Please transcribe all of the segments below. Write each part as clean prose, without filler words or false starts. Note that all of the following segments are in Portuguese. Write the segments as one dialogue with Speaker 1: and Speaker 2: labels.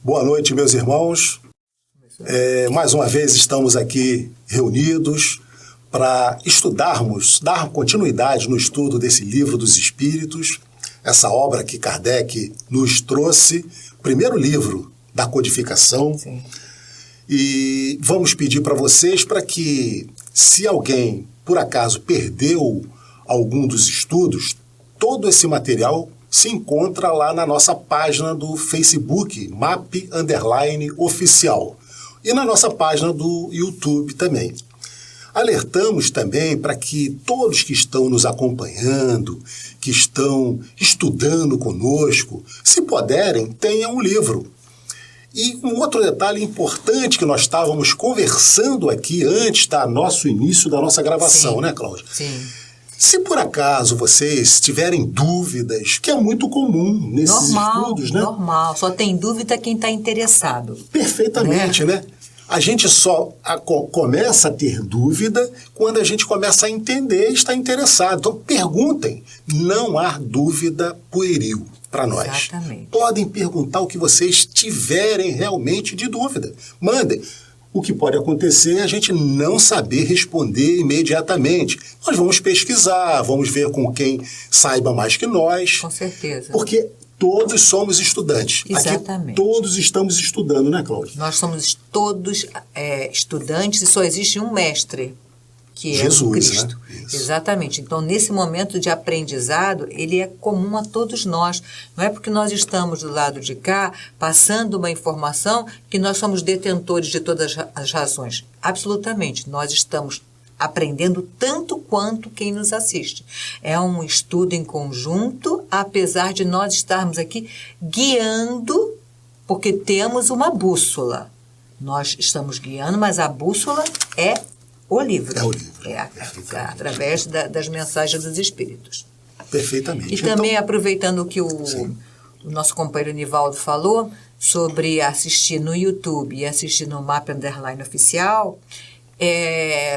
Speaker 1: Boa noite, meus irmãos. Mais uma vez estamos aqui reunidos para estudarmos, dar continuidade no estudo desse livro dos Espíritos, essa obra que Kardec nos trouxe, primeiro livro da codificação.
Speaker 2: Sim.
Speaker 1: E vamos pedir para vocês para que, se alguém, por acaso, perdeu algum dos estudos, todo esse material se encontra lá na nossa página do Facebook, MAP_Oficial, e na nossa página do YouTube também. Alertamos também para que todos que estão nos acompanhando, que estão estudando conosco, se puderem, tenham um livro. E um outro detalhe importante que nós estávamos conversando aqui antes do nosso início da nossa gravação,
Speaker 2: Sim.
Speaker 1: né, Cláudia?
Speaker 2: Sim.
Speaker 1: Se por acaso vocês tiverem dúvidas, que é muito comum nesses estudos, né?
Speaker 2: Normal, só tem dúvida quem está interessado.
Speaker 1: Perfeitamente, né? A gente só começa a ter dúvida quando a gente começa a entender e está interessado. Então, perguntem. Não há dúvida pueril para nós.
Speaker 2: Exatamente.
Speaker 1: Podem perguntar o que vocês tiverem realmente de dúvida. Mandem. O que pode acontecer é a gente não saber responder imediatamente. Nós vamos pesquisar, vamos ver com quem saiba mais que nós.
Speaker 2: Com certeza.
Speaker 1: Porque todos somos estudantes.
Speaker 2: Exatamente.
Speaker 1: Aqui todos estamos estudando, né, Cláudia?
Speaker 2: Nós somos todos estudantes e só existe um mestre, que é
Speaker 1: Jesus,
Speaker 2: o Cristo.
Speaker 1: né? Isso.
Speaker 2: Exatamente. Então, nesse momento de aprendizado, ele é comum a todos nós. Não é porque nós estamos do lado de cá, passando uma informação, que nós somos detentores de todas as razões. Absolutamente. Nós estamos aprendendo tanto quanto quem nos assiste. É um estudo em conjunto, apesar de nós estarmos aqui guiando, porque temos uma bússola. Nós estamos guiando, mas a bússola é o livro.
Speaker 1: É o livro.
Speaker 2: Através das mensagens dos Espíritos.
Speaker 1: Perfeitamente.
Speaker 2: E também, aproveitando o que o nosso companheiro Nivaldo falou, sobre assistir no YouTube e assistir no MAP_Oficial,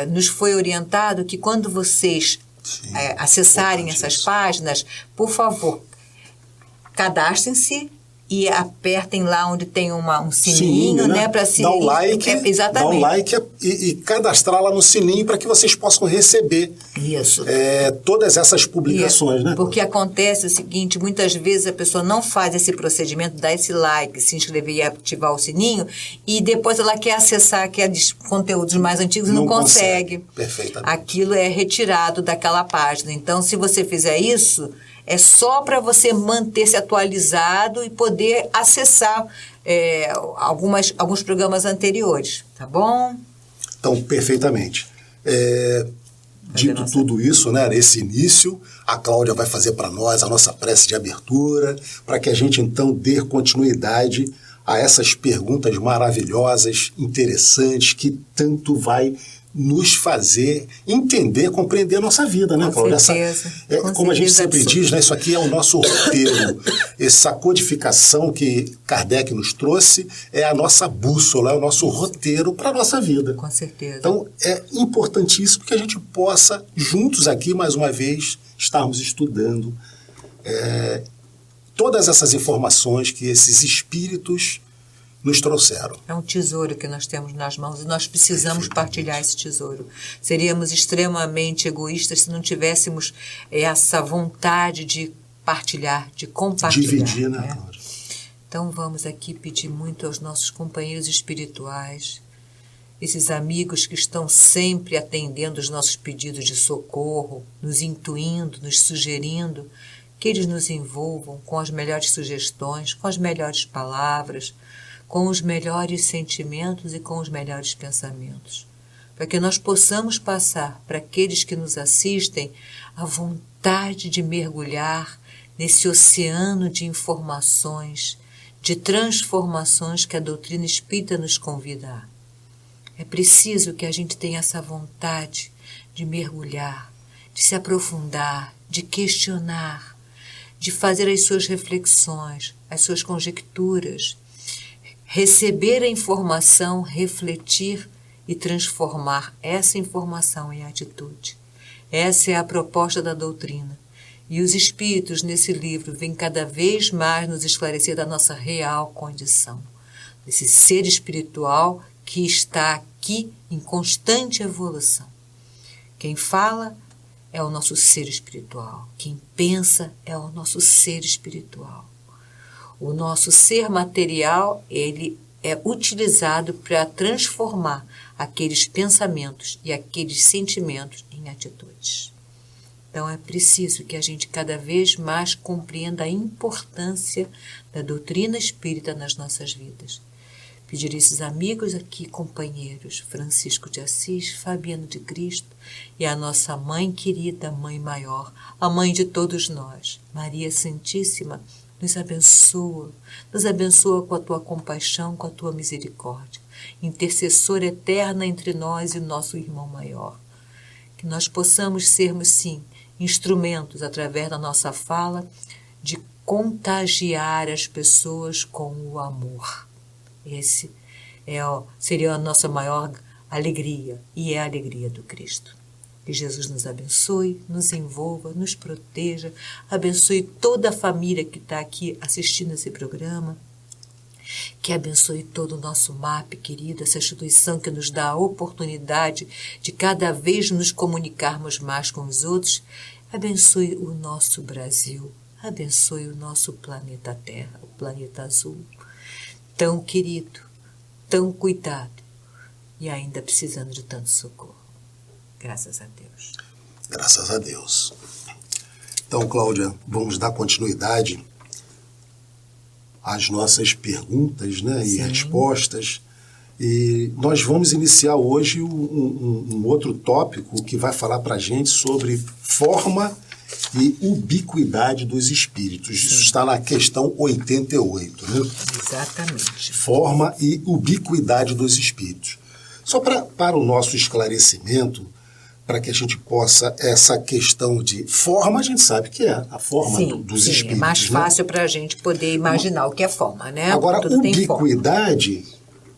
Speaker 2: nos foi orientado que quando vocês acessarem essas páginas, por favor, cadastrem-se e apertem lá onde tem um sininho, né? Para se
Speaker 1: dar o like,
Speaker 2: exatamente.
Speaker 1: Dar o like e cadastrar lá no sininho para que vocês possam receber
Speaker 2: Isso.
Speaker 1: todas essas publicações, né?
Speaker 2: Porque acontece o seguinte, muitas vezes a pessoa não faz esse procedimento, dá esse like, se inscrever e ativar o sininho, e depois ela quer acessar conteúdos mais antigos e não consegue.
Speaker 1: Perfeitamente.
Speaker 2: Aquilo é retirado daquela página. Então, se você fizer isso, é só para você manter-se atualizado e poder acessar alguns programas anteriores, tá bom?
Speaker 1: Então, perfeitamente. Dito tudo isso, né, esse início, a Cláudia vai fazer para nós a nossa prece de abertura, para que a gente, então, dê continuidade a essas perguntas maravilhosas, interessantes, que tanto vai nos fazer entender, compreender a nossa vida, né, Cláudia? Como a gente sempre diz, né, isso aqui é o nosso roteiro. Essa codificação que Kardec nos trouxe é a nossa bússola, é o nosso roteiro para a nossa vida.
Speaker 2: Com certeza.
Speaker 1: Então, é importantíssimo que a gente possa, juntos aqui, mais uma vez, estarmos estudando todas essas informações que esses espíritos nos trouxeram.
Speaker 2: É um tesouro que nós temos nas mãos e nós precisamos partilhar esse tesouro. Seríamos extremamente egoístas se não tivéssemos essa vontade de partilhar, de compartilhar.
Speaker 1: Dividir, né?
Speaker 2: Então vamos aqui pedir muito aos nossos companheiros espirituais, esses amigos que estão sempre atendendo os nossos pedidos de socorro, nos intuindo, nos sugerindo, que eles nos envolvam com as melhores sugestões, com as melhores palavras, com os melhores sentimentos e com os melhores pensamentos, para que nós possamos passar para aqueles que nos assistem a vontade de mergulhar nesse oceano de informações, de transformações que a doutrina espírita nos convida a. É preciso que a gente tenha essa vontade de mergulhar, de se aprofundar, de questionar, de fazer as suas reflexões, as suas conjecturas, receber a informação, refletir e transformar essa informação em atitude. Essa é a proposta da doutrina. E os espíritos nesse livro vêm cada vez mais nos esclarecer da nossa real condição. desse ser espiritual que está aqui em constante evolução. Quem fala é o nosso ser espiritual. Quem pensa é o nosso ser espiritual. O nosso ser material, ele é utilizado para transformar aqueles pensamentos e aqueles sentimentos em atitudes. Então é preciso que a gente cada vez mais compreenda a importância da doutrina espírita nas nossas vidas. Pedir a esses amigos aqui, companheiros, Francisco de Assis, Fabiano de Cristo e a nossa mãe querida, Mãe Maior, a mãe de todos nós, Maria Santíssima, nos abençoa com a tua compaixão, com a tua misericórdia, intercessora eterna entre nós e nosso irmão maior. Que nós possamos sermos, sim, instrumentos, através da nossa fala, de contagiar as pessoas com o amor. Esse seria a nossa maior alegria, e é a alegria do Cristo. Que Jesus nos abençoe, nos envolva, nos proteja, abençoe toda a família que está aqui assistindo esse programa, que abençoe todo o nosso MAP, querido, essa instituição que nos dá a oportunidade de cada vez nos comunicarmos mais com os outros. Abençoe o nosso Brasil, abençoe o nosso planeta Terra, o planeta azul, tão querido, tão cuidado e ainda precisando de tanto socorro. Graças a Deus.
Speaker 1: Graças a Deus. Então, Cláudia, vamos dar continuidade às nossas perguntas, né, e respostas. E nós vamos iniciar hoje um outro tópico que vai falar para a gente sobre forma e ubiquidade dos espíritos. Isso está na questão 88. Né?
Speaker 2: Exatamente.
Speaker 1: Forma e ubiquidade dos espíritos. Só para o nosso esclarecimento, para que a gente possa, essa questão de forma, a gente sabe que é a forma dos espíritos.
Speaker 2: É mais fácil para a gente poder imaginar o que é forma, né?
Speaker 1: Agora,
Speaker 2: tudo
Speaker 1: ubiquidade,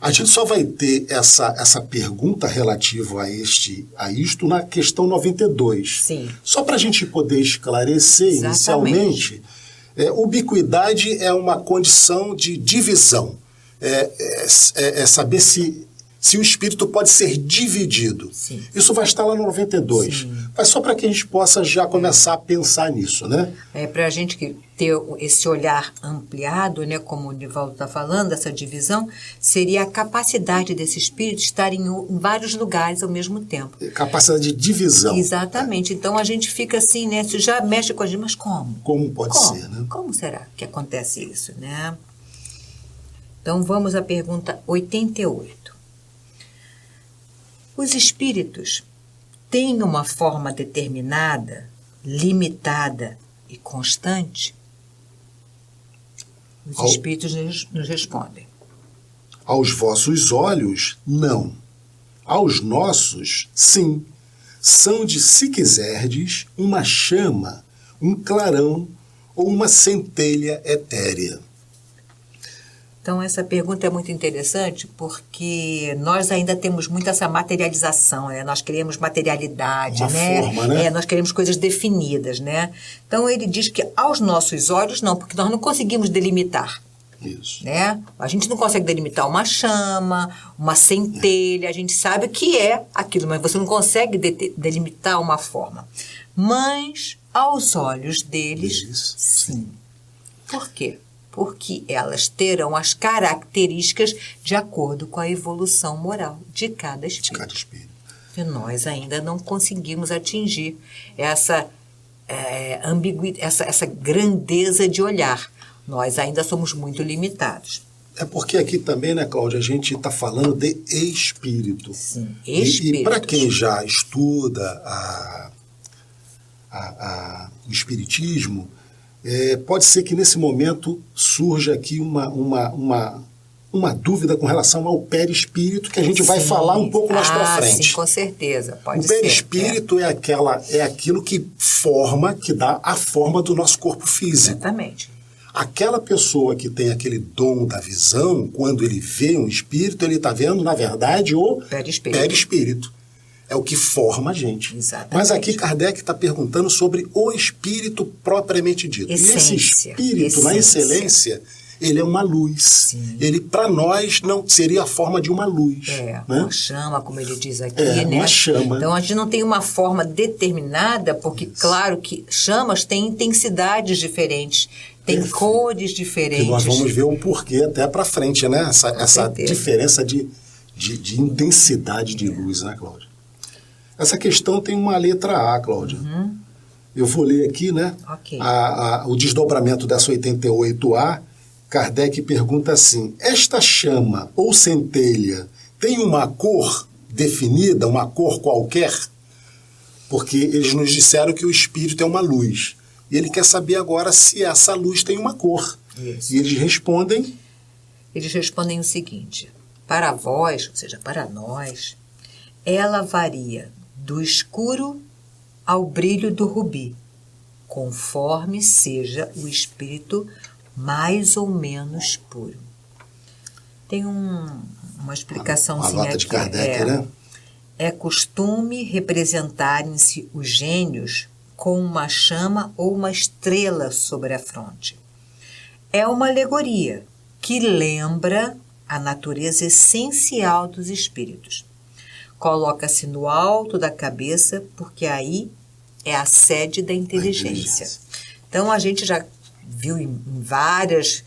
Speaker 1: a gente só vai ter essa pergunta relativa a isto na questão 92.
Speaker 2: Sim.
Speaker 1: Só para a gente poder esclarecer inicialmente, ubiquidade é uma condição de divisão. É saber se o espírito pode ser dividido.
Speaker 2: Sim.
Speaker 1: Isso vai estar lá no 92. Sim. Mas só para que a gente possa já começar a pensar nisso, né?
Speaker 2: Para a gente ter esse olhar ampliado, né, como o Nivaldo está falando, essa divisão, seria a capacidade desse espírito estar em vários lugares ao mesmo tempo.
Speaker 1: Capacidade de divisão.
Speaker 2: Exatamente. Então a gente fica assim, né? Isso já mexe com a gente, mas como?
Speaker 1: Como pode ser, né?
Speaker 2: Como será que acontece isso, né? Então vamos à pergunta 88. Os espíritos têm uma forma determinada, limitada e constante? Os espíritos nos respondem.
Speaker 1: Aos vossos olhos, não. Aos nossos, sim. São de, se quiserdes, uma chama, um clarão ou uma centelha etérea.
Speaker 2: Então, essa pergunta é muito interessante porque nós ainda temos muito essa materialização, né? Nós queremos materialidade,
Speaker 1: forma, né?
Speaker 2: Nós queremos coisas definidas, né? Então, ele diz que aos nossos olhos não, porque nós não conseguimos delimitar.
Speaker 1: Isso.
Speaker 2: Né? A gente não consegue delimitar uma chama, uma centelha, a gente sabe o que é aquilo, mas você não consegue delimitar uma forma. Mas, aos olhos deles, sim. Por quê? Porque elas terão as características de acordo com a evolução moral de cada espírito. E nós ainda não conseguimos atingir essa ambiguidade, essa grandeza de olhar. Nós ainda somos muito limitados.
Speaker 1: É porque aqui também, né, Cláudia, a gente está falando de espírito.
Speaker 2: Sim, espírito.
Speaker 1: E para quem já estuda o espiritismo, pode ser que nesse momento surja aqui uma dúvida com relação ao perispírito, que a gente vai falar um pouco mais para frente.
Speaker 2: Sim, com certeza, pode
Speaker 1: ser. O perispírito é aquilo que dá a forma do nosso corpo físico.
Speaker 2: Exatamente.
Speaker 1: Aquela pessoa que tem aquele dom da visão, quando ele vê um espírito, ele está vendo, na verdade, o perispírito. É o que forma a gente.
Speaker 2: Exatamente.
Speaker 1: Mas aqui Kardec está perguntando sobre o espírito propriamente dito.
Speaker 2: Essência.
Speaker 1: E esse espírito, na excelência, ele é uma luz.
Speaker 2: Sim.
Speaker 1: Ele, para nós, não seria a forma de uma luz.
Speaker 2: Né?
Speaker 1: Uma
Speaker 2: chama, como ele diz aqui, né?
Speaker 1: Uma chama.
Speaker 2: Então, a gente não tem uma forma determinada, porque, claro, que chamas têm intensidades diferentes, têm cores diferentes.
Speaker 1: E nós vamos ver o porquê até para frente, né? Essa diferença de intensidade de luz, né, Cláudia? Essa questão tem uma letra A, Cláudia. Eu vou ler aqui, né?
Speaker 2: Okay.
Speaker 1: O desdobramento dessa 88A. Kardec pergunta assim: esta chama ou centelha tem uma cor definida, uma cor qualquer? Porque eles nos disseram que o espírito é uma luz. E ele quer saber agora se essa luz tem uma cor.
Speaker 2: Isso.
Speaker 1: E eles respondem?
Speaker 2: Eles respondem o seguinte: para vós, ou seja, para nós, ela varia do escuro ao brilho do rubi, conforme seja o espírito mais ou menos puro. Tem uma explicaçãozinha
Speaker 1: uma nota de Kardec, né?
Speaker 2: É costume representarem-se os gênios com uma chama ou uma estrela sobre a fronte. É uma alegoria que lembra a natureza essencial dos espíritos. Coloca-se no alto da cabeça, porque aí é a sede da inteligência. Então, a gente já viu em várias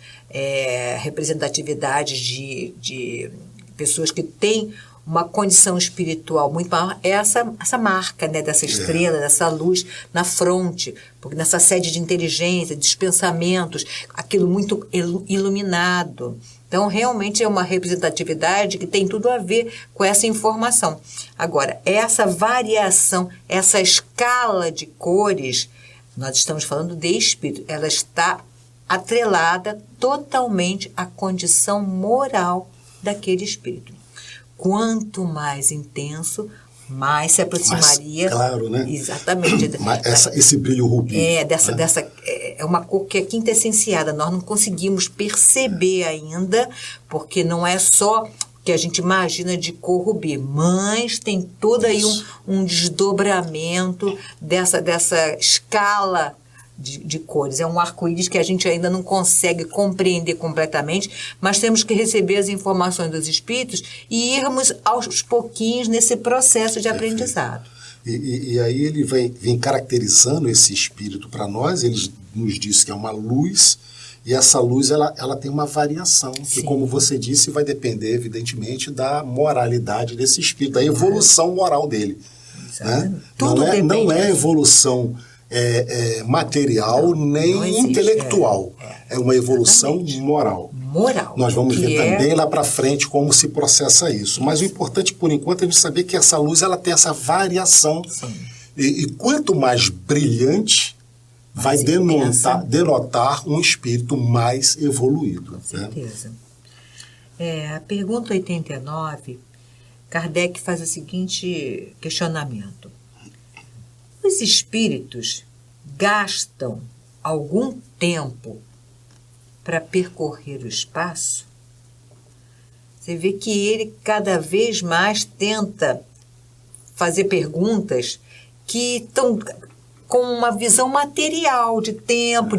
Speaker 2: representatividades de pessoas que têm uma condição espiritual muito maior, essa marca, né, dessa estrela, dessa luz na fronte, porque nessa sede de inteligência, dos pensamentos, aquilo muito iluminado. Então, realmente é uma representatividade que tem tudo a ver com essa informação. Agora, essa variação, essa escala de cores, nós estamos falando de espírito, ela está atrelada totalmente à condição moral daquele espírito. Quanto mais intenso, mais se aproximaria.
Speaker 1: Mais claro, né?
Speaker 2: Exatamente.
Speaker 1: Esse brilho rubi.
Speaker 2: É uma cor que é quintessenciada. Nós não conseguimos perceber ainda, porque não é só que a gente imagina de cor rubi, mas tem todo aí um desdobramento dessa escala de cores. É um arco-íris que a gente ainda não consegue compreender completamente, mas temos que receber as informações dos espíritos e irmos aos pouquinhos nesse processo de aprendizado.
Speaker 1: E aí ele vem caracterizando esse espírito para nós. Ele nos diz que é uma luz, e essa luz ela tem uma variação, que, como você disse, vai depender, evidentemente, da moralidade desse espírito, da evolução moral dele. Né? Não é evolução material nem intelectual. É uma evolução moral. Nós vamos ver também lá para frente como se processa isso. Mas o importante, por enquanto, é a gente saber que essa luz ela tem essa variação. E quanto mais brilhante, vai denotar um espírito mais evoluído.
Speaker 2: Com certeza. A pergunta 89, Kardec faz o seguinte questionamento: os espíritos gastam algum tempo para percorrer o espaço? Você vê que ele cada vez mais tenta fazer perguntas que estão com uma visão material de tempo,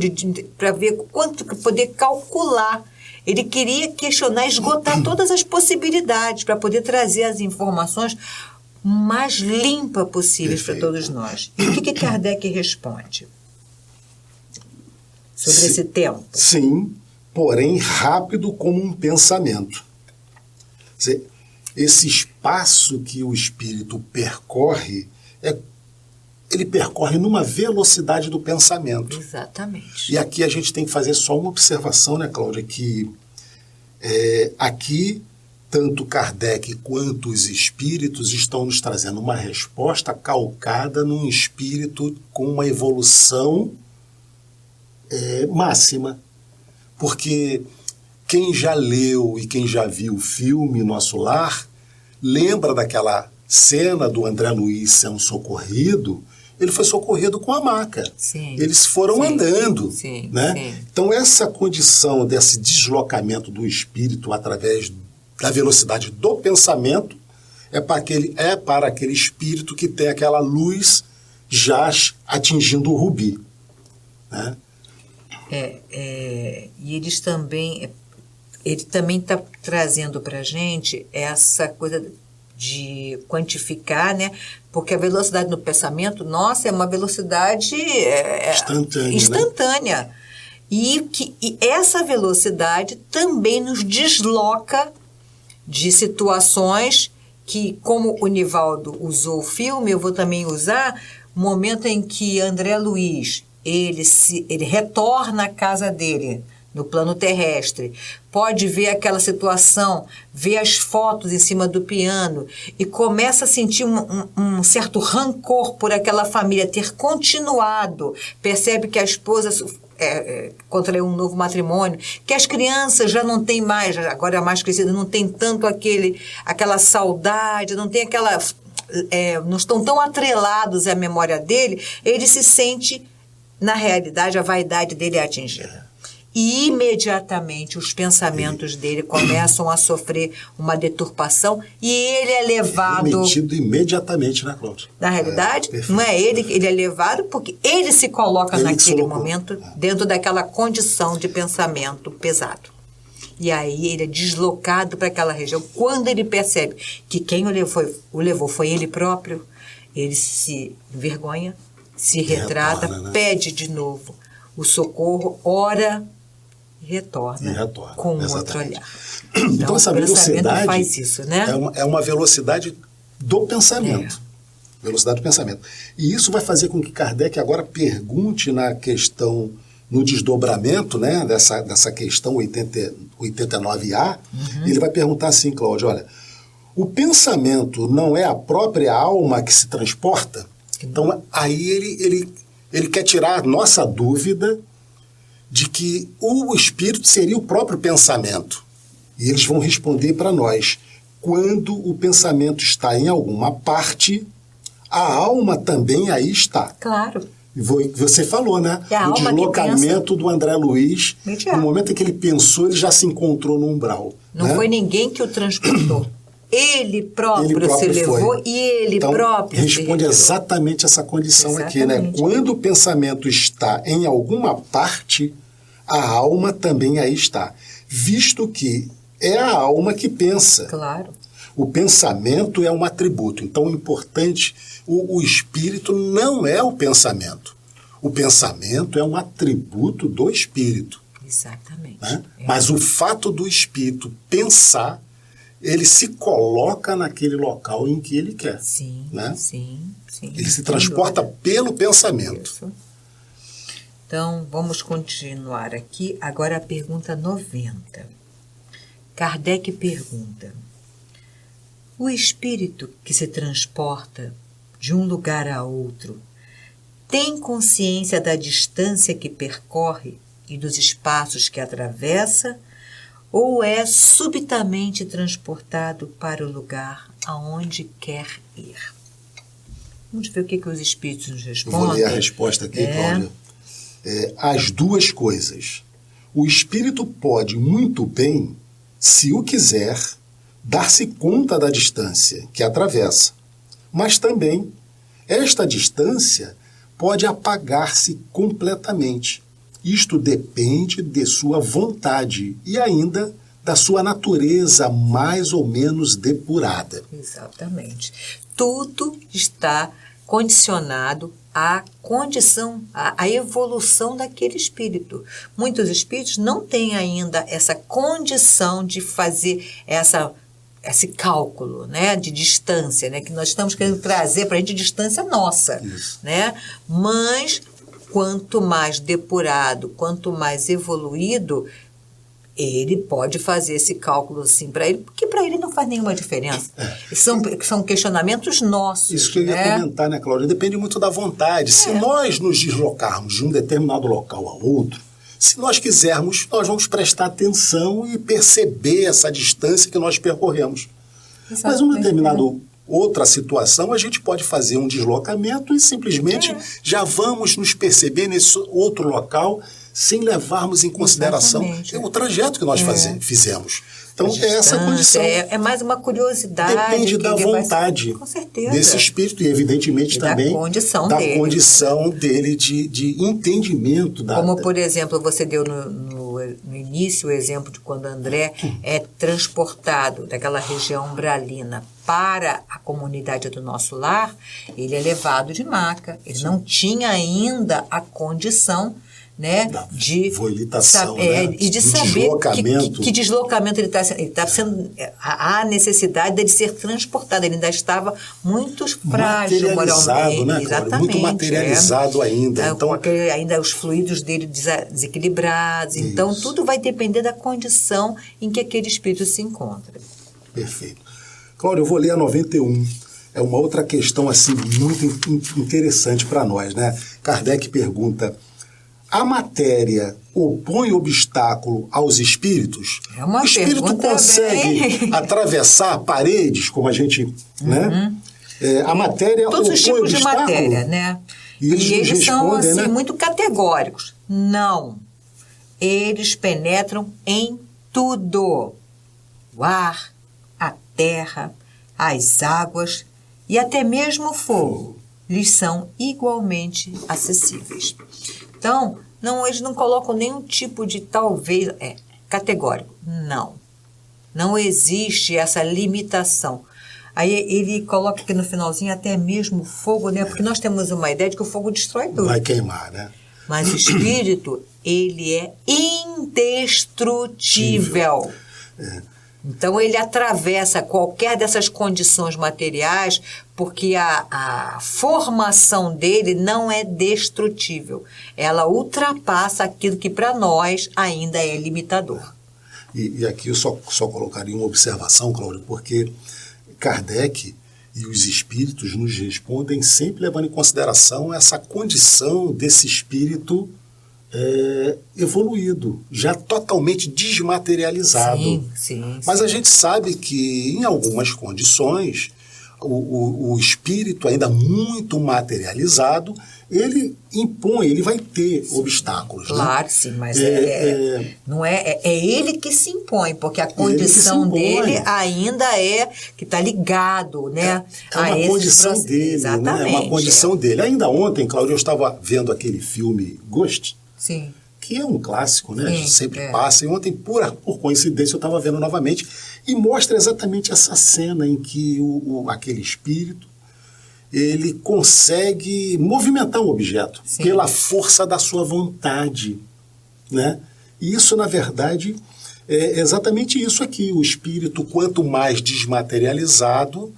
Speaker 2: para ver quanto, para poder calcular. Ele queria questionar, esgotar todas as possibilidades para poder trazer as informações mais limpa possíveis para todos nós. E o que Kardec responde sobre esse tempo?
Speaker 1: Sim, porém rápido como um pensamento. Esse espaço que o espírito percorre, ele percorre numa velocidade do pensamento.
Speaker 2: Exatamente.
Speaker 1: E aqui a gente tem que fazer só uma observação, né, Cláudia, que aqui tanto Kardec quanto os espíritos estão nos trazendo uma resposta calcada num espírito com uma evolução máxima. Porque quem já leu e quem já viu o filme Nosso Lar, lembra daquela cena do André Luiz sendo socorrido. Ele foi socorrido com a maca.
Speaker 2: Sim,
Speaker 1: eles foram andando.
Speaker 2: Sim,
Speaker 1: né?
Speaker 2: Sim.
Speaker 1: Então, essa condição desse deslocamento do espírito através da velocidade do pensamento é para aquele espírito que tem aquela luz já atingindo o rubi. Né?
Speaker 2: E eles também... Ele também está trazendo para a gente essa coisa de quantificar, né? Porque a velocidade no pensamento, nossa, é uma velocidade instantânea. Né? E essa velocidade também nos desloca de situações que, como o Nivaldo usou o filme, eu vou também usar o momento em que André Luiz, ele retorna à casa dele, no plano terrestre, pode ver aquela situação, ver as fotos em cima do piano e começa a sentir um certo rancor por aquela família ter continuado, percebe que a esposa contraiu um novo matrimônio, que as crianças já não têm mais, agora mais crescida, não tem tanto aquela saudade, não tem aquela... não estão tão atrelados à memória dele, ele se sente, na realidade, a vaidade dele é atingida. E imediatamente os pensamentos dele começam a sofrer uma deturpação e ele é levado...
Speaker 1: Remetido imediatamente, né, Cláudia?
Speaker 2: Na realidade, não é ele é levado porque ele se coloca naquele momento dentro daquela condição de pensamento pesado. E aí ele é deslocado para aquela região. Quando ele percebe que quem o levou foi ele próprio, ele se envergonha, se retrata,
Speaker 1: né?
Speaker 2: pede de novo o socorro, ora... retorna com outro olhar.
Speaker 1: Então essa velocidade
Speaker 2: faz isso, né?
Speaker 1: é uma velocidade do pensamento. Velocidade do pensamento. E isso vai fazer com que Kardec agora pergunte na questão, no desdobramento, né, dessa questão 89A, ele vai perguntar assim, Cláudio, olha, o pensamento não é a própria alma que se transporta? Então aí ele quer tirar a nossa dúvida de que o espírito seria o próprio pensamento. E eles vão responder para nós. Quando o pensamento está em alguma parte, a alma também aí está.
Speaker 2: Claro.
Speaker 1: Você falou, né? O deslocamento do André Luiz, no momento em que ele pensou, ele já se encontrou no umbral.
Speaker 2: Não foi ninguém que o transportou. Ele próprio se levou e ele próprio
Speaker 1: responde exatamente essa condição aqui, né? Quando o pensamento está em alguma parte, a alma também aí está. Visto que é a alma que pensa.
Speaker 2: Claro.
Speaker 1: O pensamento é um atributo. Então, o importante, o espírito não é o pensamento. O pensamento é um atributo do espírito.
Speaker 2: Exatamente.
Speaker 1: Né? Mas o fato do espírito pensar, ele se coloca naquele local em que ele quer.
Speaker 2: Sim,
Speaker 1: né?
Speaker 2: sim.
Speaker 1: Ele se transporta pelo pensamento.
Speaker 2: Isso. Então, vamos continuar aqui. Agora a pergunta 90. Kardec pergunta: o espírito que se transporta de um lugar a outro tem consciência da distância que percorre e dos espaços que atravessa, ou é subitamente transportado para o lugar aonde quer ir? Vamos ver o que os espíritos nos respondem.
Speaker 1: Eu vou ler a resposta aqui, Cláudia. As duas coisas. O espírito pode muito bem, se o quiser, dar-se conta da distância que atravessa, mas também esta distância pode apagar-se completamente. Isto depende de sua vontade e ainda da sua natureza mais ou menos depurada.
Speaker 2: Exatamente. Tudo está condicionado à condição, à evolução daquele espírito. Muitos espíritos não têm ainda essa condição de fazer esse cálculo, né, de distância, né, que nós estamos querendo trazer para a gente distância nossa.
Speaker 1: Isso.
Speaker 2: Né? Mas quanto mais depurado, quanto mais evoluído, ele pode fazer esse cálculo assim para ele, porque para ele não faz nenhuma diferença. São questionamentos nossos.
Speaker 1: Isso que eu ia comentar, né, Cláudia? Depende muito da vontade. Se nós nos deslocarmos de um determinado local a outro, se nós quisermos, nós vamos prestar atenção e perceber essa distância que nós percorremos. Exatamente. Mas em uma determinada outra situação, a gente pode fazer um deslocamento e simplesmente já vamos nos perceber nesse outro local sem levarmos em consideração o trajeto que nós fizemos. Então, é essa condição.
Speaker 2: É mais uma curiosidade.
Speaker 1: Depende da vontade
Speaker 2: com certeza,
Speaker 1: desse espírito e, evidentemente, também da condição dele de entendimento.
Speaker 2: Como, por exemplo, você deu no início o exemplo de quando André é transportado daquela região umbralina para a comunidade do nosso lar, ele é levado de maca. Ele não tinha ainda a condição, né, de
Speaker 1: volitação,
Speaker 2: e de saber que deslocamento ele está sendo. Há a necessidade de ser transportado. Ele ainda estava muito frágil moralmente,
Speaker 1: né,
Speaker 2: exatamente,
Speaker 1: muito materializado ainda.
Speaker 2: Então, ainda os fluidos dele desequilibrados. Então, tudo vai depender da condição em que aquele espírito se encontra.
Speaker 1: Perfeito. Cláudio, eu vou ler a 91. É uma outra questão assim muito interessante para nós, né? Kardec pergunta: a matéria opõe obstáculo aos espíritos?
Speaker 2: O espírito
Speaker 1: consegue atravessar paredes, como a gente, né? A matéria
Speaker 2: todos
Speaker 1: opõe
Speaker 2: os tipos
Speaker 1: obstáculo?
Speaker 2: De matéria, né? E eles são assim, né, muito categóricos. Não. Eles penetram em tudo. O ar, a terra, as águas e até mesmo o fogo lhes são igualmente acessíveis. Então, eles não colocam nenhum tipo de talvez, categórico. Não existe essa limitação. Aí ele coloca aqui no finalzinho até mesmo o fogo, né? Porque nós temos uma ideia de que o fogo destrói tudo.
Speaker 1: Vai queimar, né?
Speaker 2: Mas o espírito, ele é indestrutível. Então, ele atravessa qualquer dessas condições materiais porque a formação dele não é destrutível. Ela ultrapassa aquilo que para nós ainda é limitador.
Speaker 1: E aqui eu só colocaria uma observação, Cláudio, porque Kardec e os espíritos nos respondem sempre levando em consideração essa condição desse espírito evoluído, já totalmente desmaterializado.
Speaker 2: Sim.
Speaker 1: Mas a gente sabe que, em algumas condições, o espírito ainda muito materializado, ele impõe, ele vai ter obstáculos.
Speaker 2: Claro,
Speaker 1: né?
Speaker 2: Sim, mas não é ele que se impõe, porque a condição dele ainda que está ligado, né?
Speaker 1: É uma condição dele,
Speaker 2: exatamente,
Speaker 1: né? É uma condição dele. Ainda ontem, Cláudio, eu estava vendo aquele filme Ghost,
Speaker 2: Sim.
Speaker 1: que é um clássico, né?
Speaker 2: Sim,
Speaker 1: sempre passa. E ontem, por coincidência, eu estava vendo novamente e mostra exatamente essa cena em que aquele espírito ele consegue movimentar um objeto pela força da sua vontade, né? E isso, na verdade, é exatamente isso aqui. O espírito, quanto mais desmaterializado,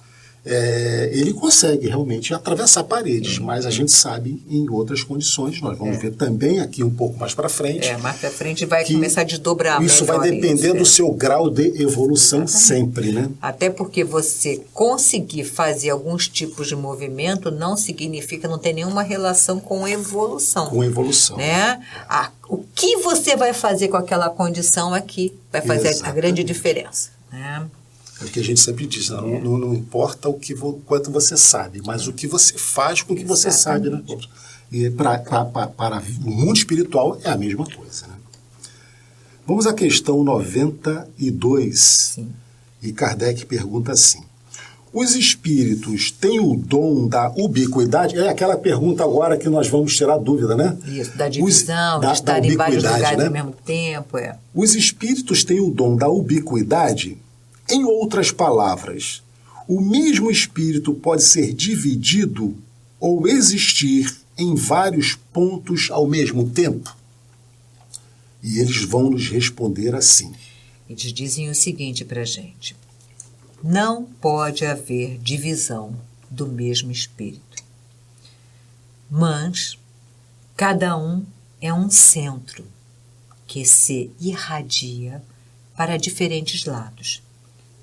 Speaker 1: ele consegue realmente atravessar paredes, mas a gente sabe em outras condições. Nós vamos ver também aqui um pouco mais para frente.
Speaker 2: Mais para frente vai começar a desdobrar.
Speaker 1: Isso vai depender do seu grau de evolução sempre, né?
Speaker 2: Até porque você conseguir fazer alguns tipos de movimento não significa, não tem nenhuma relação com evolução.
Speaker 1: Com evolução.
Speaker 2: Né? O que você vai fazer com aquela condição aqui vai fazer a grande diferença, né?
Speaker 1: É o que a gente sempre diz, não importa quanto você sabe, mas o que você faz com o que você sabe, né? E para o mundo espiritual é a mesma coisa, né? Vamos à questão 92.
Speaker 2: Sim.
Speaker 1: E Kardec pergunta assim: os espíritos têm o dom da ubiquidade? É aquela pergunta agora que nós vamos tirar dúvida, né?
Speaker 2: Isso, da divisão, de estar em vários lugares, né, ao mesmo tempo.
Speaker 1: Os espíritos têm o dom da ubiquidade? Em outras palavras, o mesmo espírito pode ser dividido ou existir em vários pontos ao mesmo tempo? E eles vão nos responder assim.
Speaker 2: Eles dizem o seguinte para a gente: não pode haver divisão do mesmo espírito, mas cada um é um centro que se irradia para diferentes lados.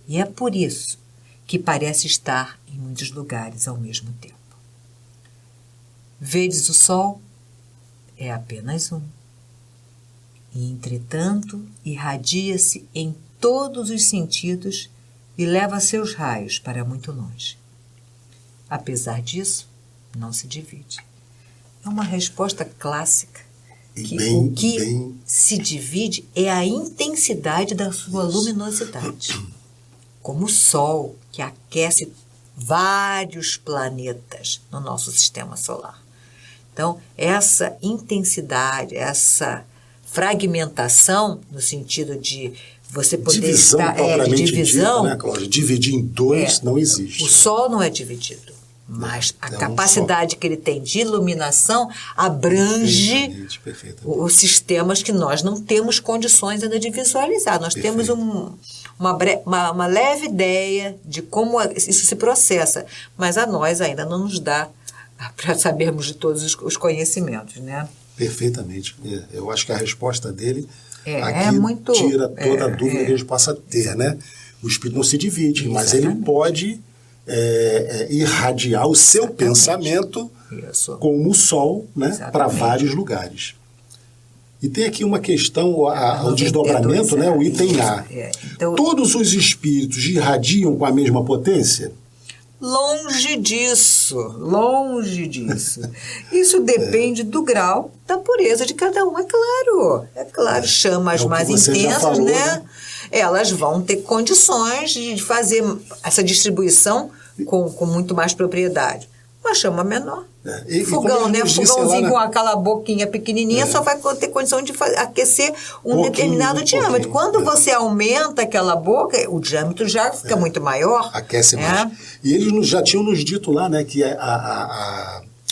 Speaker 2: E é por isso que parece estar em muitos lugares ao mesmo tempo. Vedes o sol? É apenas um. E, entretanto, irradia-se em todos os sentidos e leva seus raios para muito longe. Apesar disso, não se divide. É uma resposta clássica O que se divide é a intensidade da sua luminosidade. Como o Sol, que aquece vários planetas no nosso sistema solar. Então, essa intensidade, essa fragmentação, no sentido de você poder
Speaker 1: divisão,
Speaker 2: estar...
Speaker 1: divisão, dita, né, Cláudia? Dividir em dois não existe.
Speaker 2: O Sol não é dividido, mas a capacidade que ele tem de iluminação abrange os sistemas que nós não temos condições ainda de visualizar. Nós temos uma leve ideia de como isso se processa, mas a nós ainda não nos dá para sabermos de todos os conhecimentos, né?
Speaker 1: Perfeitamente. Eu acho que a resposta dele
Speaker 2: muito,
Speaker 1: tira toda a dúvida que a gente possa ter, né? O espírito não se divide, mas ele pode irradiar o seu pensamento como o sol, né, para vários lugares. E tem aqui uma questão, o desdobramento, né, o item A.
Speaker 2: Então,
Speaker 1: todos os espíritos irradiam com a mesma potência?
Speaker 2: Longe disso, longe disso. Isso depende do grau da pureza de cada um, é claro. Chamas mais intensas, né? Elas vão ter condições de fazer essa distribuição com muito mais propriedade. Uma chama menor. Fogão, né? Fogãozinho com aquela boquinha pequenininha só vai ter condição de aquecer um determinado diâmetro. Quando você aumenta aquela boca, o diâmetro já fica muito maior.
Speaker 1: Aquece mais. E eles já tinham nos dito lá, né, que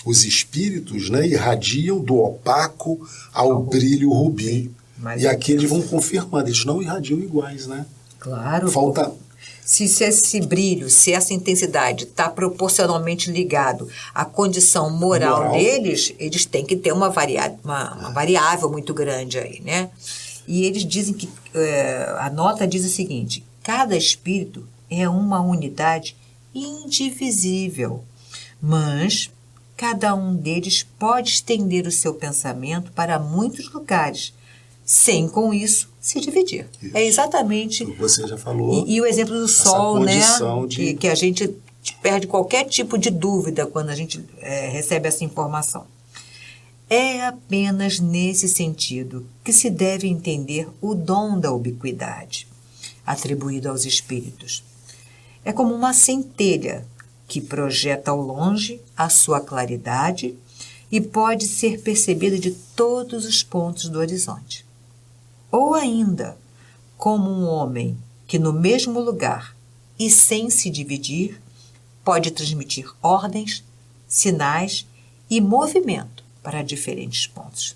Speaker 1: os espíritos, né, irradiam do opaco ao brilho rubi. E aqui eles vão confirmando, eles não irradiam iguais, né?
Speaker 2: Claro.
Speaker 1: Falta...
Speaker 2: Se esse brilho, se essa intensidade está proporcionalmente ligado à condição moral deles, eles têm que ter uma variável muito grande aí, né? E eles dizem que, a nota diz o seguinte: cada espírito é uma unidade indivisível, mas cada um deles pode estender o seu pensamento para muitos lugares, sem com isso se dividir. Isso. É exatamente...
Speaker 1: Você já falou.
Speaker 2: E o exemplo do Sol, né? Que a gente perde qualquer tipo de dúvida quando a gente recebe essa informação. É apenas nesse sentido que se deve entender o dom da ubiquidade, atribuído aos espíritos. É como uma centelha que projeta ao longe a sua claridade e pode ser percebida de todos os pontos do horizonte. Ou ainda, como um homem que no mesmo lugar e sem se dividir, pode transmitir ordens, sinais e movimento para diferentes pontos.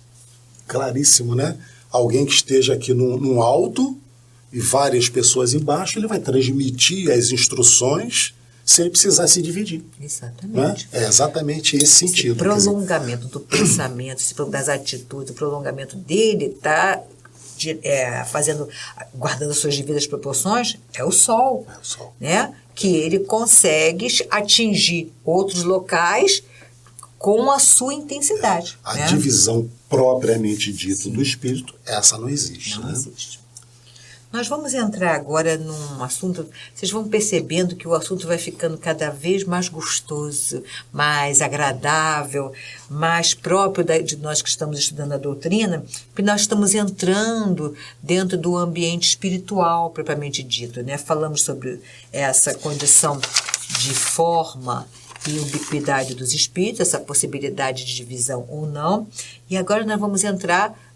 Speaker 1: Claríssimo, né? Alguém que esteja aqui no alto e várias pessoas embaixo, ele vai transmitir as instruções sem precisar se dividir.
Speaker 2: Exatamente.
Speaker 1: Né? É exatamente esse sentido.
Speaker 2: O prolongamento do pensamento, das atitudes, o prolongamento dele está... guardando suas devidas proporções, é o Sol, né? Que ele consegue atingir outros locais com a sua intensidade.
Speaker 1: A divisão propriamente dita do espírito, essa não existe.
Speaker 2: Não existe. Nós vamos entrar agora num assunto, vocês vão percebendo que o assunto vai ficando cada vez mais gostoso, mais agradável, mais próprio de nós que estamos estudando a doutrina, porque nós estamos entrando dentro do ambiente espiritual, propriamente dito, né? Falamos sobre essa condição de forma e ubiquidade dos espíritos, essa possibilidade de divisão ou não, e agora nós vamos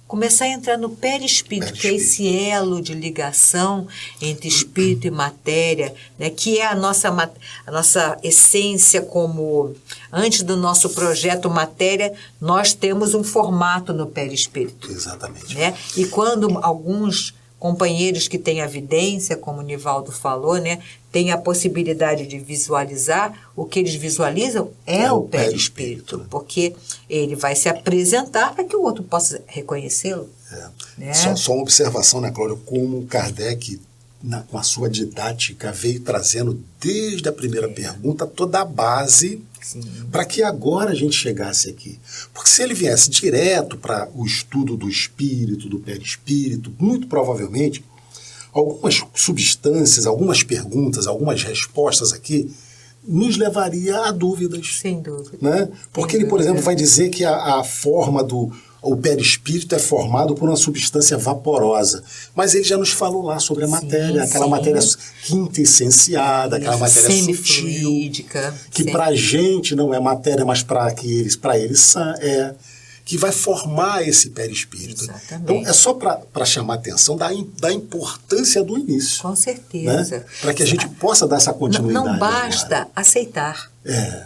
Speaker 2: começar a entrar no perispírito, que é esse elo de ligação entre espírito e matéria, né, que é a nossa essência como... Antes do nosso projeto matéria, nós temos um formato no perispírito.
Speaker 1: Exatamente.
Speaker 2: Né? E quando alguns companheiros que têm a vidência, como o Nivaldo falou, né, têm a possibilidade de visualizar, o que eles visualizam é o perispírito, porque ele vai se apresentar para que o outro possa reconhecê-lo. Né?
Speaker 1: Só uma observação, né, Cláudia, como Kardec, com a sua didática, veio trazendo desde a primeira pergunta toda a base para que agora a gente chegasse aqui. Porque se ele viesse direto para o estudo do espírito, do perispírito, muito provavelmente, algumas substâncias, algumas perguntas, algumas respostas aqui, nos levaria a dúvidas.
Speaker 2: Sem dúvida.
Speaker 1: Né? Porque ele, por exemplo, vai dizer que a forma do o perispírito é formado por uma substância vaporosa. Mas ele já nos falou lá sobre a matéria, aquela matéria quintessenciada, aquela matéria sutil, que para a gente não é matéria, mas para eles é, que vai formar esse perispírito.
Speaker 2: Exatamente.
Speaker 1: Então, é só para chamar a atenção da importância do início.
Speaker 2: Com certeza.
Speaker 1: Né? Para que a gente possa dar essa continuidade.
Speaker 2: Não basta aceitar.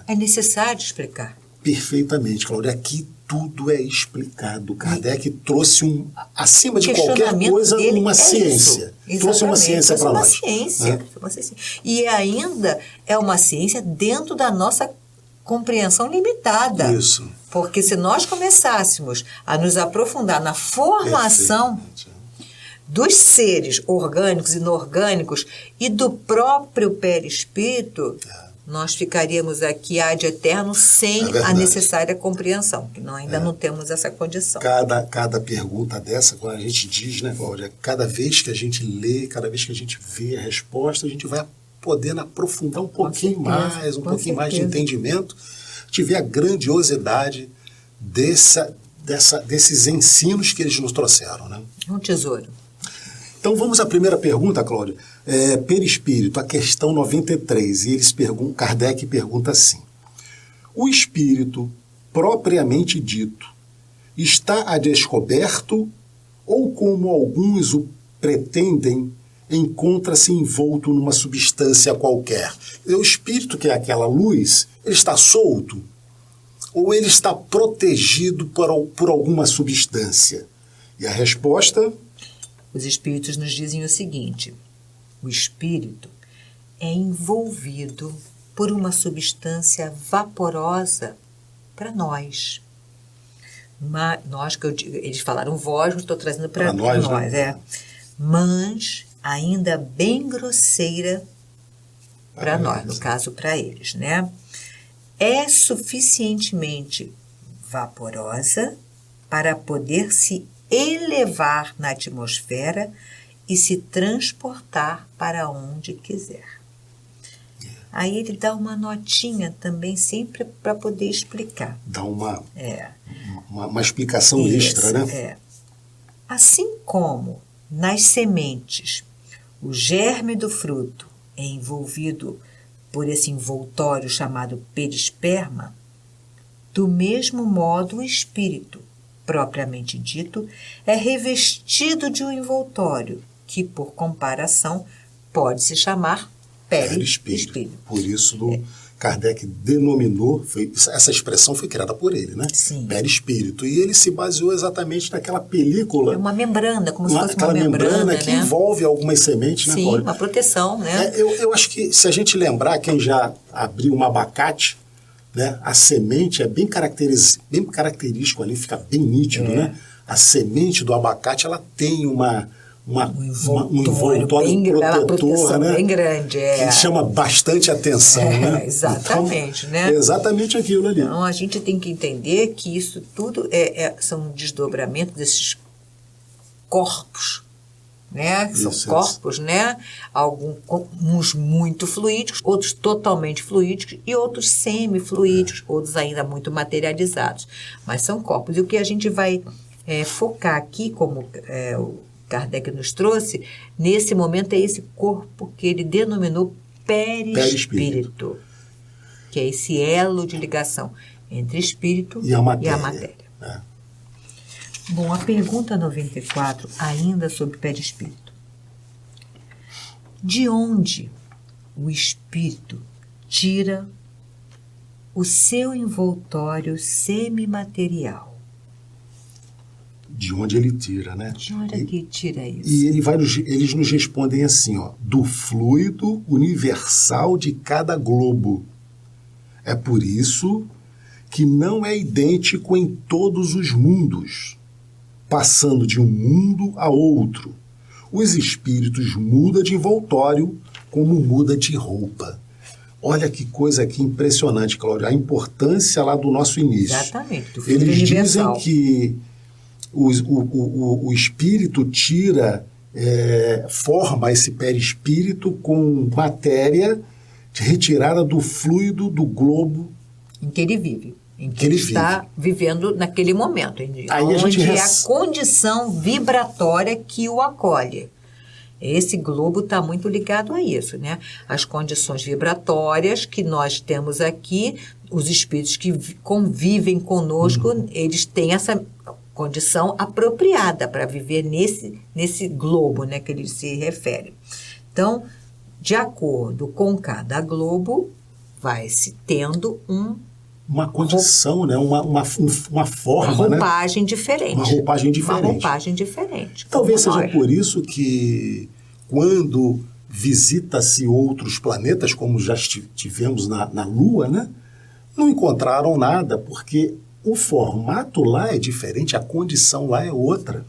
Speaker 1: É
Speaker 2: necessário explicar.
Speaker 1: Perfeitamente, Cláudia. Aqui tudo é explicado. Kardec trouxe, acima de qualquer coisa, uma ciência. Trouxe uma ciência para nós.
Speaker 2: Uma ciência. E ainda é uma ciência dentro da nossa compreensão limitada.
Speaker 1: Isso.
Speaker 2: Porque se nós começássemos a nos aprofundar na formação dos seres orgânicos e inorgânicos e do próprio perispírito, nós ficaríamos aqui ad eterno sem a necessária compreensão, que nós ainda não temos essa condição.
Speaker 1: Cada pergunta dessa, quando a gente diz, né, Cláudia, cada vez que a gente lê, cada vez que a gente vê a resposta, a gente vai podendo aprofundar um pouquinho mais, pouquinho mais de entendimento, de ver a grandiosidade desses ensinos que eles nos trouxeram. Né?
Speaker 2: Um tesouro.
Speaker 1: Então vamos à primeira pergunta, Cláudia. Perispírito, a questão 93, e Kardec pergunta assim: o espírito, propriamente dito, está a descoberto ou, como alguns o pretendem, encontra-se envolto numa substância qualquer? O espírito, que é aquela luz, ele está solto ou ele está protegido por alguma substância? E a resposta...
Speaker 2: Os espíritos nos dizem o seguinte: o espírito é envolvido por uma substância vaporosa para nós. Eles falaram vós, mas estou trazendo para nós. Né? Mas ainda bem grosseira para nós, no caso para eles, né? É suficientemente vaporosa para poder se elevar na atmosfera e se transportar para onde quiser. Aí ele dá uma notinha também sempre para poder explicar.
Speaker 1: Dá uma explicação extra, né?
Speaker 2: Assim como nas sementes o germe do fruto é envolvido por esse envoltório chamado perisperma, do mesmo modo o espírito, propriamente dito, é revestido de um envoltório que, por comparação, pode se chamar perispírito.
Speaker 1: Por isso, Kardec denominou, essa expressão foi criada por ele, né?
Speaker 2: Sim.
Speaker 1: Perispírito. E ele se baseou exatamente naquela película.
Speaker 2: É uma membrana, como se fosse uma
Speaker 1: membrana que envolve algumas sementes, né,
Speaker 2: Sim,
Speaker 1: Cláudia?
Speaker 2: uma proteção, né?
Speaker 1: Eu acho que, se a gente lembrar, quem já abriu um abacate, né, a semente é bem característico ali, fica bem nítido, né? A semente do abacate, ela tem um envoltório protetor, né?
Speaker 2: Bem grande,
Speaker 1: que chama bastante atenção, né?
Speaker 2: Exatamente,
Speaker 1: então,
Speaker 2: né?
Speaker 1: É exatamente aquilo ali.
Speaker 2: Então, a gente tem que entender que isso tudo são desdobramentos desses corpos, né? São corpos, né? Alguns muito fluídicos, outros totalmente fluídicos e outros semifluídicos, outros ainda muito materializados. Mas são corpos. E o que a gente vai focar aqui, como o Kardec nos trouxe, nesse momento é esse corpo que ele denominou perispírito, que é esse elo de ligação entre espírito e a matéria. Bom, a pergunta 94, ainda sobre perispírito. De onde o espírito tira o seu envoltório semimaterial?
Speaker 1: De onde ele tira, né?
Speaker 2: De onde que tira isso?
Speaker 1: E eles nos respondem assim, ó: do fluido universal de cada globo. É por isso que não é idêntico em todos os mundos, passando de um mundo a outro. Os espíritos mudam de envoltório como muda de roupa. Olha que coisa aqui impressionante, Cláudia, a importância lá do nosso início.
Speaker 2: Exatamente, do fluido
Speaker 1: Eles
Speaker 2: universal.
Speaker 1: dizem que o espírito forma esse perispírito com matéria retirada do fluido do globo
Speaker 2: em que ele vive. em que ele está vivendo naquele momento, onde é a condição vibratória que o acolhe. Esse globo está muito ligado a isso, né? As condições vibratórias que nós temos aqui, os espíritos que convivem conosco, eles têm essa condição apropriada para viver nesse globo, né, que ele se refere. Então, de acordo com cada globo, vai se tendo
Speaker 1: uma condição, né? uma forma,
Speaker 2: uma roupagem, né? Diferente.
Speaker 1: Uma roupagem diferente.
Speaker 2: Uma roupagem diferente.
Speaker 1: Talvez seja por isso que, quando visita-se outros planetas, como já tivemos na Lua, né? Não encontraram nada, porque o formato lá é diferente, a condição lá é outra.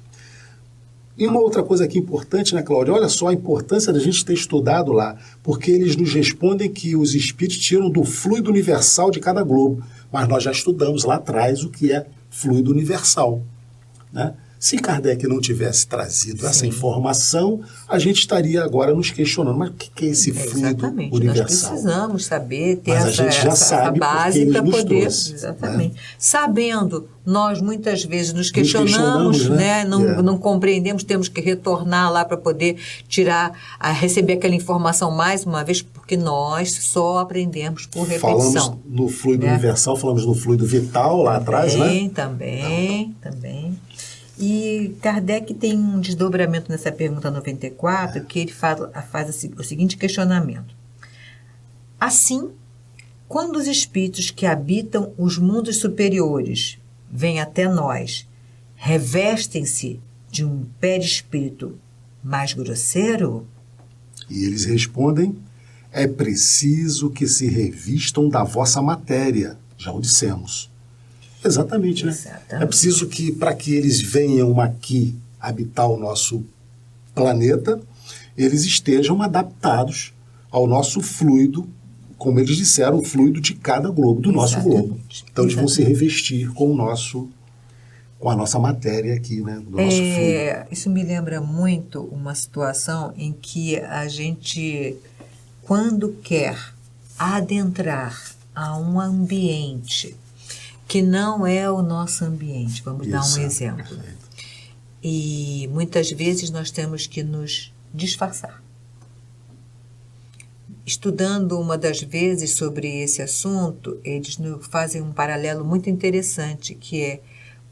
Speaker 1: E uma outra coisa aqui importante, né, Cláudia? Olha só a importância da gente ter estudado lá, porque eles nos respondem que os espíritos tiram do fluido universal de cada globo, mas nós já estudamos lá atrás o que é fluido universal, né? Se Kardec não tivesse trazido essa informação, a gente estaria agora nos questionando, mas o que é esse fluido universal?
Speaker 2: Nós precisamos saber, ter essa base para poder... Trouxe, exatamente. Né? Sabendo, nós muitas vezes nos questionamos, né? Não compreendemos, temos que retornar lá para poder receber aquela informação mais uma vez, porque nós só aprendemos por repetição.
Speaker 1: Falamos no fluido universal, falamos no fluido vital lá atrás, né?
Speaker 2: Também. E Kardec tem um desdobramento nessa pergunta 94, que ele faz o seguinte questionamento. Assim, quando os espíritos que habitam os mundos superiores vêm até nós, revestem-se de um perispírito mais grosseiro?
Speaker 1: E eles respondem, é preciso que se revistam da vossa matéria, já o dissemos. Exatamente, né? É preciso que, para que eles venham aqui habitar o nosso planeta, eles estejam adaptados ao nosso fluido, como eles disseram, o fluido de cada globo, do nosso globo. Então, eles vão se revestir com a nossa matéria aqui, né? Do nosso fluido.
Speaker 2: Isso me lembra muito uma situação em que a gente, quando quer adentrar a um ambiente que não é o nosso ambiente. Vamos dar um exemplo. Perfeito. E muitas vezes nós temos que nos disfarçar. Estudando uma das vezes sobre esse assunto, eles fazem um paralelo muito interessante, que é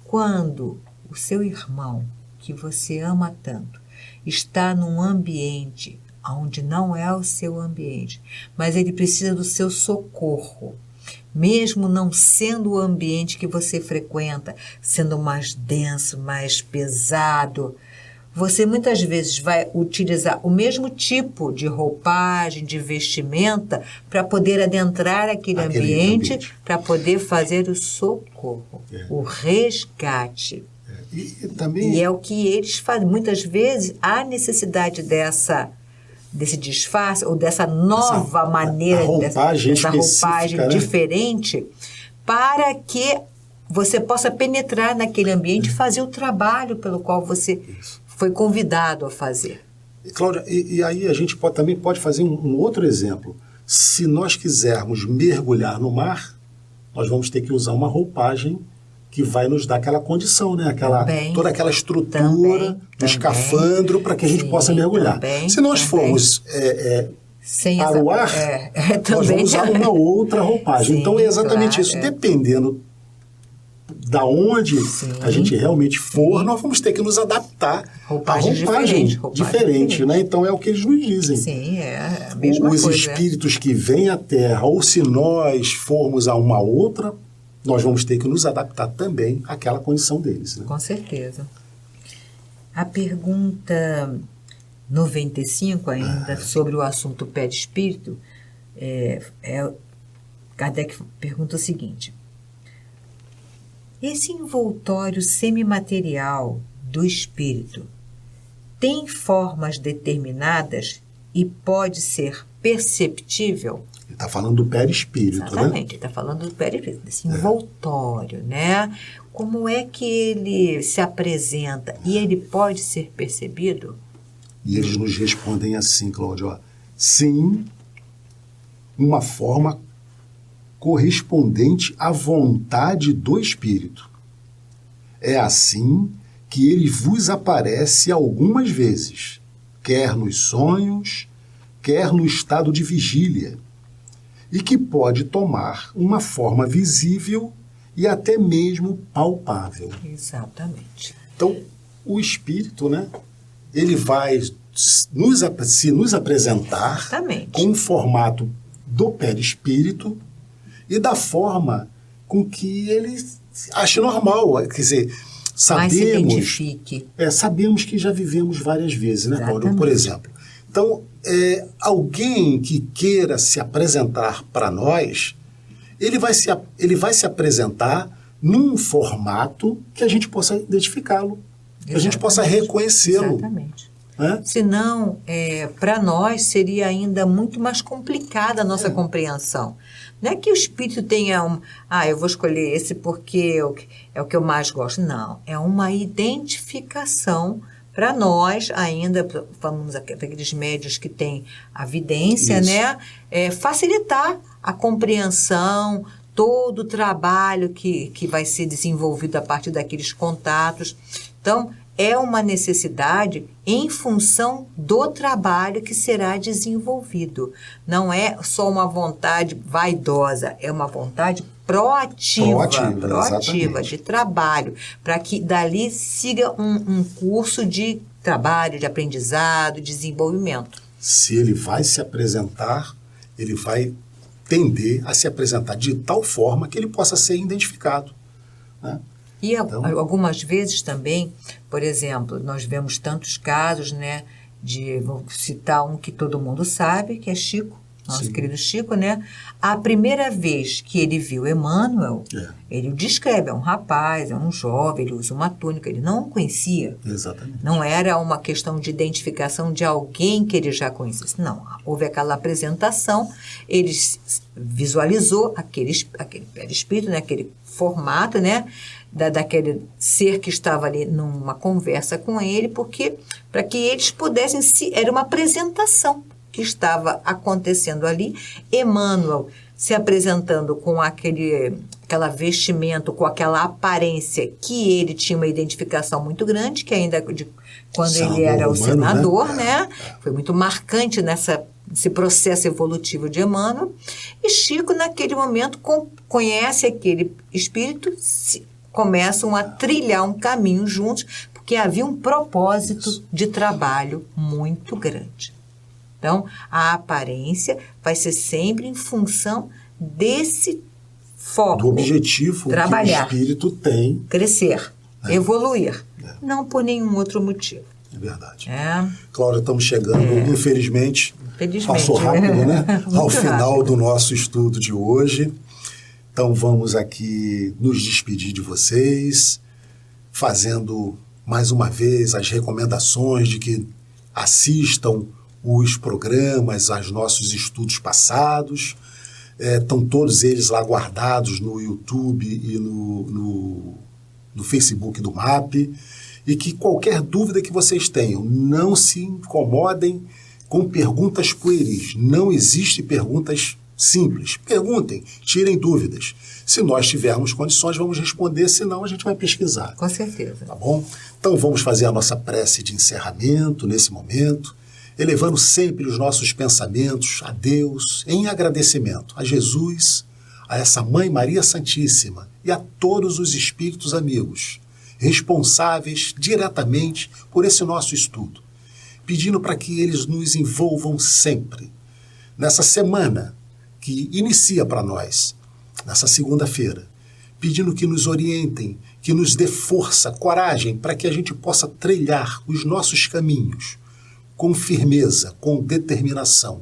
Speaker 2: quando o seu irmão, que você ama tanto, está num ambiente onde não é o seu ambiente, mas ele precisa do seu socorro, mesmo não sendo o ambiente que você frequenta, sendo mais denso, mais pesado, você muitas vezes vai utilizar o mesmo tipo de roupagem, de vestimenta, para poder adentrar aquele ambiente, para poder fazer o socorro, o resgate. E é o que eles fazem. Muitas vezes há necessidade desse disfarce, ou dessa nova maneira, dessa roupagem diferente, para que você possa penetrar naquele ambiente e fazer o trabalho pelo qual você foi convidado a fazer.
Speaker 1: Cláudia, e aí a gente também pode fazer um outro exemplo. Se nós quisermos mergulhar no mar, nós vamos ter que usar uma roupagem que vai nos dar aquela condição, né? Toda aquela estrutura do escafandro para que a gente possa mergulhar. Se nós formos para o ar, nós vamos usar uma outra roupagem. Então é exatamente isso. Dependendo da onde a gente realmente for, nós vamos ter que nos adaptar à roupagem diferente, né? Então é o que eles nos dizem.
Speaker 2: Sim, é a mesma coisa.
Speaker 1: Os espíritos que vêm à Terra, ou se nós formos a uma outra, nós vamos ter que nos adaptar também àquela condição deles. Né?
Speaker 2: Com certeza. A pergunta 95, ainda sobre o assunto perispírito, Kardec pergunta o seguinte: esse envoltório semimaterial do espírito tem formas determinadas e pode ser perceptível?
Speaker 1: Ele está falando do perispírito, né?
Speaker 2: Exatamente, ele está falando do perispírito, desse envoltório, né? Como é que ele se apresenta? E ele pode ser percebido?
Speaker 1: E eles nos respondem assim, Cláudio, sim, uma forma correspondente à vontade do Espírito. É assim que ele vos aparece algumas vezes, quer nos sonhos, quer no estado de vigília, e que pode tomar uma forma visível e até mesmo palpável.
Speaker 2: Exatamente.
Speaker 1: Então, o Espírito, né, ele vai se nos apresentar
Speaker 2: Exatamente.
Speaker 1: com o formato do perispírito e da forma com que ele acha normal. Quer dizer, sabemos que já vivemos várias vezes, né, Cláudio? Por exemplo. Então, alguém que queira se apresentar para nós, ele vai se apresentar num formato que a gente possa identificá-lo, que a gente possa reconhecê-lo.
Speaker 2: Exatamente. Senão, para nós, seria ainda muito mais complicada a nossa compreensão. Não é que o Espírito tenha eu vou escolher esse porque é o que eu mais gosto. Não, é uma identificação para nós ainda, falamos daqueles médios que têm a vidência, né? Facilitar a compreensão, todo o trabalho que vai ser desenvolvido a partir daqueles contatos. Então, é uma necessidade em função do trabalho que será desenvolvido. Não é só uma vontade vaidosa, é uma vontade proativa de trabalho, para que dali siga um curso de trabalho, de aprendizado, de desenvolvimento.
Speaker 1: Se ele vai se apresentar, ele vai tender a se apresentar de tal forma que ele possa ser identificado, né?
Speaker 2: E algumas vezes também, por exemplo, nós vemos tantos casos, né, vou citar um que todo mundo sabe, que é Chico, nosso querido Chico, né? A primeira vez que ele viu Emmanuel, ele o descreve, é um rapaz, é um jovem, ele usa uma túnica, ele não o conhecia.
Speaker 1: Exatamente.
Speaker 2: Não era uma questão de identificação de alguém que ele já conhecesse, não. Houve aquela apresentação, ele visualizou aquele perispírito, né, aquele formato, né, daquele ser que estava ali numa conversa com ele, porque para que eles pudessem era uma apresentação que estava acontecendo ali. Emmanuel se apresentando com aquela vestimenta, com aquela aparência que ele tinha uma identificação muito grande, que ainda quando ele era o senador, né? Foi muito marcante nesse processo evolutivo de Emmanuel. E Chico, naquele momento, conhece aquele espírito, começam a trilhar um caminho juntos, porque havia um propósito de trabalho muito grande. Então, a aparência vai ser sempre em função desse foco.
Speaker 1: Do objetivo
Speaker 2: trabalhar,
Speaker 1: que o espírito tem.
Speaker 2: Crescer, evoluir. Não por nenhum outro motivo.
Speaker 1: É verdade. Cláudia, estamos chegando, infelizmente,
Speaker 2: Felizmente.
Speaker 1: Passou rápido, né? Ao final do nosso estudo de hoje. Então vamos aqui nos despedir de vocês, fazendo mais uma vez as recomendações de que assistam os programas, aos nossos estudos passados. Estão todos eles lá guardados no YouTube e no Facebook do MAP. E que qualquer dúvida que vocês tenham, não se incomodem com perguntas pueris. Não existe perguntas simples. Perguntem, tirem dúvidas. Se nós tivermos condições, vamos responder, senão a gente vai pesquisar.
Speaker 2: Com certeza.
Speaker 1: Tá bom? Então vamos fazer a nossa prece de encerramento nesse momento, elevando sempre os nossos pensamentos a Deus em agradecimento, a Jesus, a essa Mãe Maria Santíssima e a todos os espíritos amigos, responsáveis diretamente por esse nosso estudo, pedindo para que eles nos envolvam sempre. Nessa semana que inicia para nós, nessa segunda-feira, pedindo que nos orientem, que nos dê força, coragem, para que a gente possa trilhar os nossos caminhos com firmeza, com determinação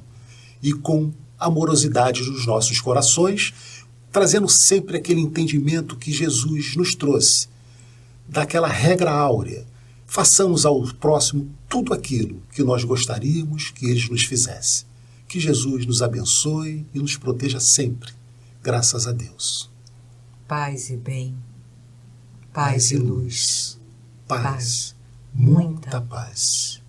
Speaker 1: e com amorosidade nos nossos corações, trazendo sempre aquele entendimento que Jesus nos trouxe, daquela regra áurea. Façamos ao próximo tudo aquilo que nós gostaríamos que eles nos fizessem. Que Jesus nos abençoe e nos proteja sempre. Graças a Deus.
Speaker 2: Paz e bem. Paz e luz.
Speaker 1: Paz. Muita paz.